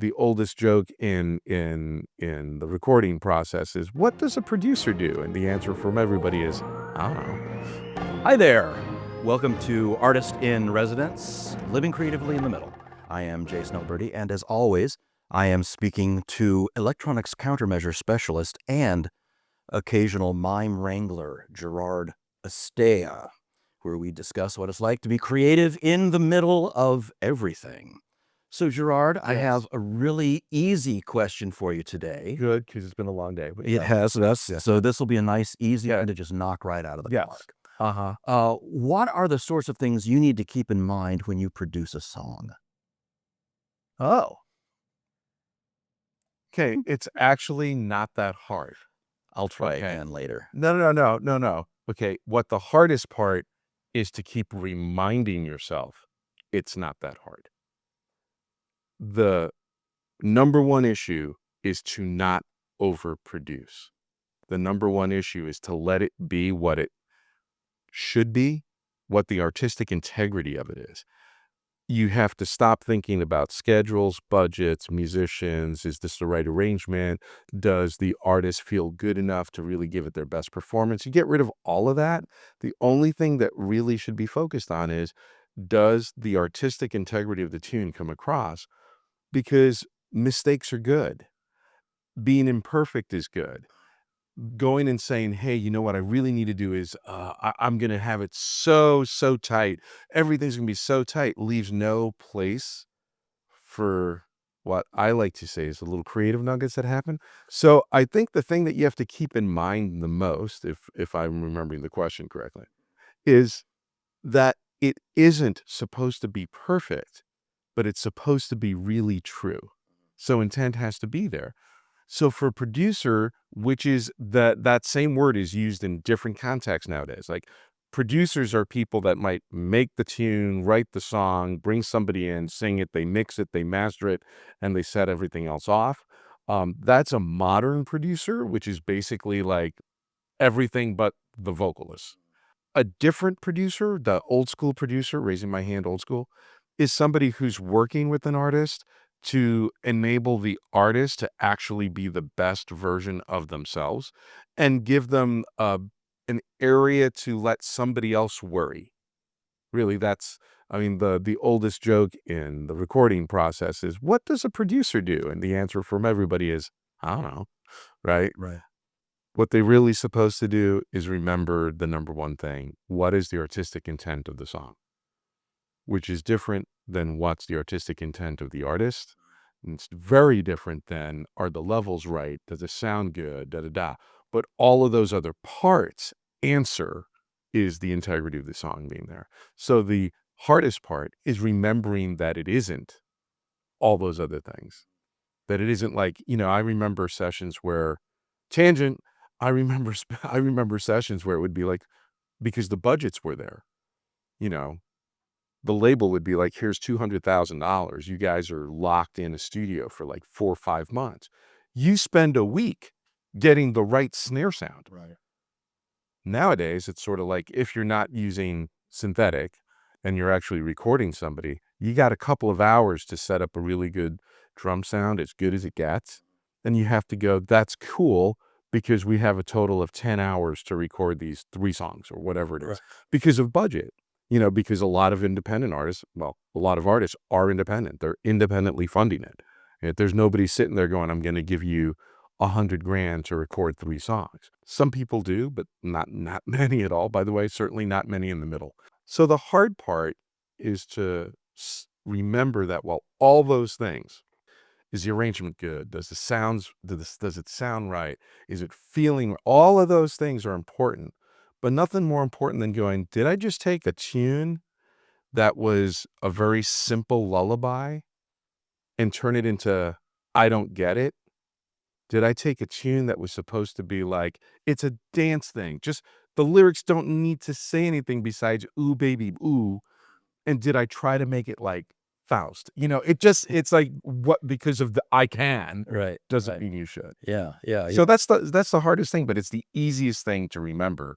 The oldest joke in the recording process is, what does a producer do? And the answer from everybody is, I don't know. Hi there. Welcome to Artist in Residence, Living Creatively in the Middle. I am Jason Alberty, and as always, I am speaking to electronics countermeasure specialist and occasional mime wrangler, Gerard Estella, where we discuss what it's like to be creative in the middle of everything. So, Gerard, I have a really easy question for you today. Good, because it's been a long day. It has. So this will be a nice, easy one to just knock right out of the Yes. park. What are the sorts of things you need to keep in mind when you produce a song? Oh, Okay, it's actually not that hard. I'll try Okay. again later. No. Okay, what the hardest part is to keep reminding yourself it's not that hard. The number one issue is to not overproduce. The number one issue is to let it be what it should be, what the artistic integrity of it is. You have to stop thinking about schedules, budgets, musicians. Is this the right arrangement? Does the artist feel good enough to really give it their best performance? You get rid of all of that. The only thing that really should be focused on is, does the artistic integrity of the tune come across? Because mistakes are good. Being imperfect is good. Going and saying, hey, you know what I really need to do is I'm going to have it so tight. Everything's going to be so tight, leaves no place for what I like to say is the little creative nuggets that happen. So I think the thing that you have to keep in mind the most, if I'm remembering the question correctly, is that it isn't supposed to be perfect, but it's supposed to be really true. So intent has to be there. So for producer, which is that same word is used in different contexts nowadays. Like, producers are people that might make the tune, write the song, bring somebody in, sing it, they mix it, they master it, and they set everything else off. That's a modern producer, which is basically like everything but the vocalist. A different producer, the old school producer, raising my hand, old school, is somebody who's working with an artist to enable the artist to actually be the best version of themselves and give them an area to let somebody else worry. Really, the oldest joke in the recording process is, what does a producer do? And the answer from everybody is, I don't know, right? Right. What they're really supposed to do is remember the number one thing. What is the artistic intent of the song? Which is different than what's the artistic intent of the artist. And it's very different than, are the levels right? Does it sound good? Da. But all of those other parts answer is the integrity of the song being there. So the hardest part is remembering that it isn't all those other things. That it isn't like, I remember sessions where tangent, I remember sessions where it would be like, because the budgets were there, you know, the label would be like, here's $200,000. You guys are locked in a studio for like 4 or 5 months. You spend a week getting the right snare sound. Right. Nowadays, it's sort of like, if you're not using synthetic and you're actually recording somebody, you got a couple of hours to set up a really good drum sound, as good as it gets. And you have to go, that's cool, because we have a total of 10 hours to record these 3 songs or whatever it is, Right. because of budget. Because a lot of independent artists, a lot of artists are independent. They're independently funding it. And there's nobody sitting there going, I'm going to give you $100,000 to record 3 songs. Some people do, but not many at all. By the way, certainly not many in the middle. So the hard part is to remember that while all those things, is the arrangement good? Does it sound right? Is it feeling? All of those things are important, but nothing more important than going, did I just take a tune that was a very simple lullaby and turn it into, I don't get it? Did I take a tune that was supposed to be like, it's a dance thing, just the lyrics don't need to say anything besides ooh baby ooh, and did I try to make it like Faust? It's like, what, because of the I can Right. doesn't mean you should. Yeah. So that's the hardest thing, but it's the easiest thing to remember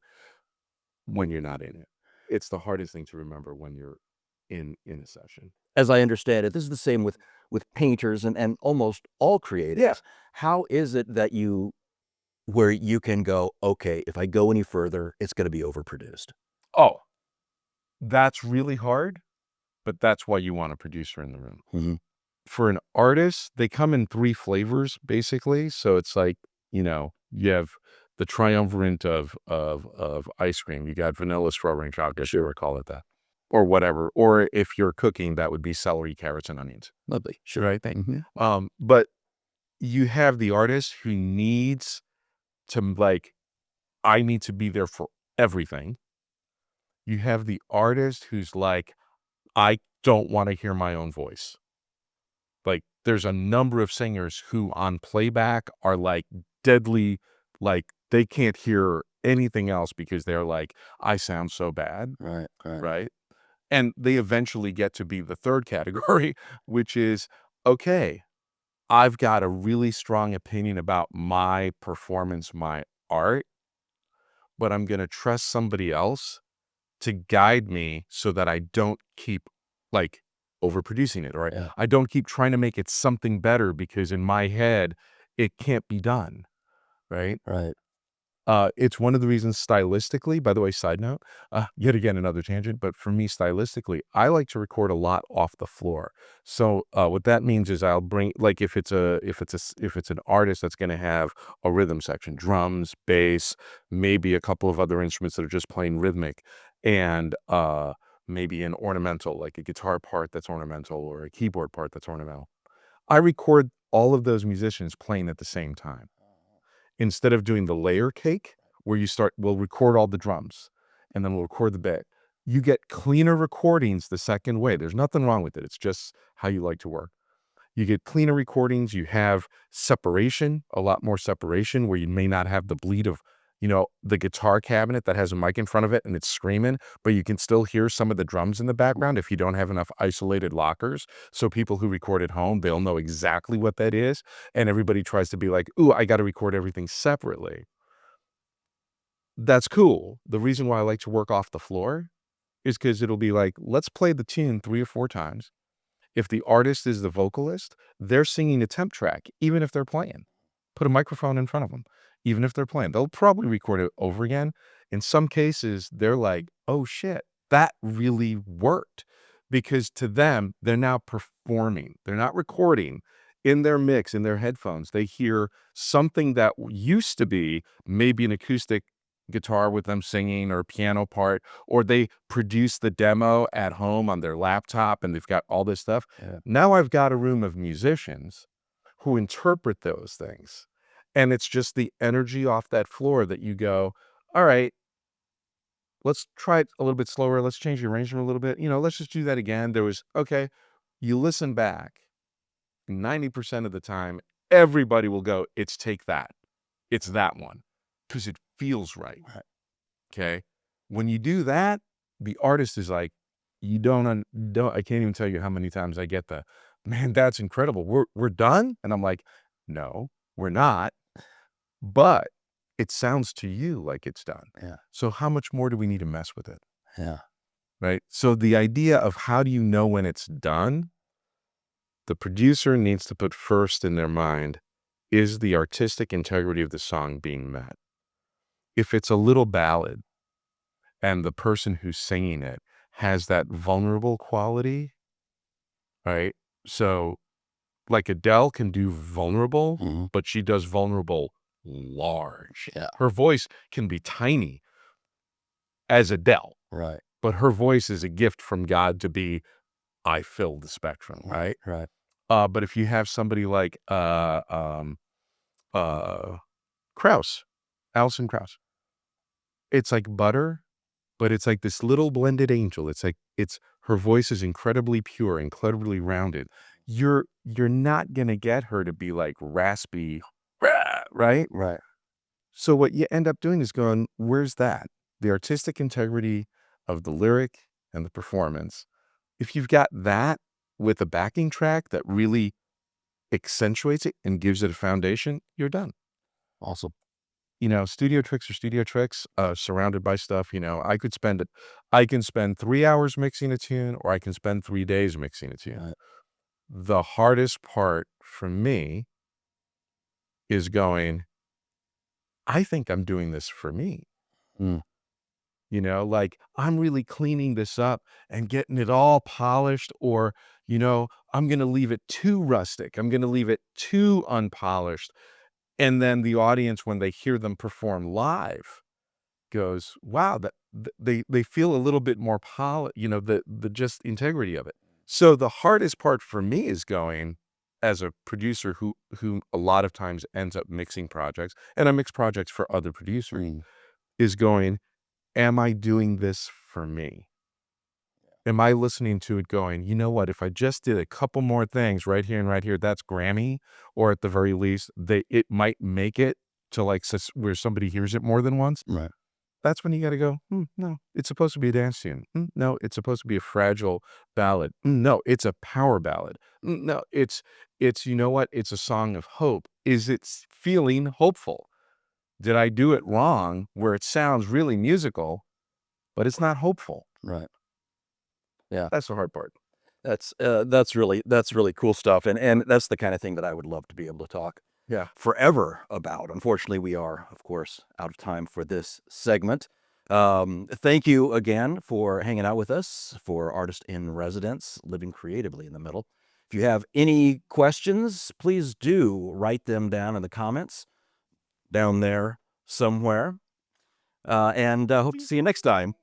when you're not in it. It's the hardest thing to remember when you're in a session. as I understand it, this is the same with painters and almost all creatives. Yeah. How is it that where you can go, okay, if I go any further, it's going to be overproduced? Oh, that's really hard, but that's why you want a producer in the room. Mm-hmm. For an artist, they come in 3 flavors, basically. So it's like, you have the triumvirate of ice cream. You got vanilla, strawberry, and chocolate, if you ever call it that, or whatever. Or if you're cooking, that would be celery, carrots, and onions. Lovely. Sure. Right? Mm-hmm. But you have the artist who needs to, like, I need to be there for everything. You have the artist who's like, I don't want to hear my own voice. Like, there's a number of singers who on playback are like deadly, like they can't hear anything else because they're like, I sound so bad. Right. Right. Right. And they eventually get to be the third category, which is, okay, I've got a really strong opinion about my performance, my art, but I'm going to trust somebody else to guide me so that I don't keep, like, overproducing it, or Yeah. I don't keep trying to make it something better because in my head it can't be done, right? Right. It's one of the reasons stylistically, by the way, side note, yet again, another tangent, but for me, stylistically, I like to record a lot off the floor. So, what that means is I'll bring, like, if it's an artist that's going to have a rhythm section, drums, bass, maybe a couple of other instruments that are just playing rhythmic, and, maybe an ornamental, like a guitar part that's ornamental or a keyboard part that's ornamental. I record all of those musicians playing at the same time. Instead of doing the layer cake where we'll record all the drums and then we'll record the bit. You get cleaner recordings the second way. There's nothing wrong with it. It's just how you like to work. You get cleaner recordings. You have separation, a lot more separation, where you may not have the bleed of, the guitar cabinet that has a mic in front of it and it's screaming, but you can still hear some of the drums in the background if you don't have enough isolated lockers. So people who record at home, they'll know exactly what that is. And everybody tries to be like, ooh, I got to record everything separately. That's cool. The reason why I like to work off the floor is because it'll be like, let's play the tune 3 or 4 times. If the artist is the vocalist, they're singing a temp track, even if they're playing. Put a microphone in front of them, even if they're playing. They'll probably record it over again. In some cases, they're like, oh shit, that really worked. Because to them, they're now performing. They're not recording. In their mix, in their headphones, they hear something that used to be maybe an acoustic guitar with them singing or a piano part, or they produce the demo at home on their laptop and they've got all this stuff. Yeah. Now I've got a room of musicians who interpret those things. And it's just the energy off that floor that you go, all right, let's try it a little bit slower. Let's change the arrangement a little bit. Let's just do that again. Okay, you listen back, 90% of the time, everybody will go, it's take that. It's that one. Because it feels right. Okay. When you do that, the artist is like, you don't, I can't even tell you how many times I get man, that's incredible. We're done. And I'm like, no, we're not. But it sounds to you like it's done. Yeah. So how much more do we need to mess with it? Yeah. Right. So the idea of how do you know when it's done? The producer needs to put first in their mind, is the artistic integrity of the song being met? If it's a little ballad, and the person who's singing it has that vulnerable quality, right? So, like, Adele can do vulnerable, Mm-hmm. but she does vulnerable large. Yeah. Her voice can be tiny as Adele, Right. but her voice is a gift from God to be, I fill the spectrum, right? Right. But if you have somebody like Krauss, Alison Krauss, it's like butter, but it's like this little blended angel. It's like her voice is incredibly pure, incredibly rounded. You're not gonna get her to be like raspy, "Rah," right? Right. So what you end up doing is going, where's that? The artistic integrity of the lyric and the performance. If you've got that with a backing track that really accentuates it and gives it a foundation, you're done. Awesome. studio tricks are studio tricks, surrounded by stuff. I can spend 3 hours mixing a tune, or I can spend 3 days mixing a tune. Right. The hardest part for me is going, I think I'm doing this for me. Mm. Like, I'm really cleaning this up and getting it all polished, or, I'm going to leave it too rustic. I'm going to leave it too unpolished. And then the audience, when they hear them perform live, goes, wow, they feel a little bit more the just integrity of it. So the hardest part for me is going, as a producer who a lot of times ends up mixing projects, and I mix projects for other producers, is going, am I doing this for me? Am I listening to it going, you know what, if I just did a couple more things right here and right here, that's Grammy, or at the very least, it might make it to like where somebody hears it more than once. Right. That's when you got to go, no, it's supposed to be a dance tune. No, it's supposed to be a fragile ballad. No, it's a power ballad. No, you know what? It's a song of hope. Is it feeling hopeful? Did I do it wrong where it sounds really musical, but it's not hopeful? Right. Yeah. That's the hard part. That's really cool stuff, and that's the kind of thing that I would love to be able to talk Yeah. forever about. Unfortunately, we are, of course, out of time for this segment. Thank you again for hanging out with us for Artist in Residence, Living Creatively in the Middle. If you have any questions, please do write them down in the comments down there somewhere, and hope to see you next time.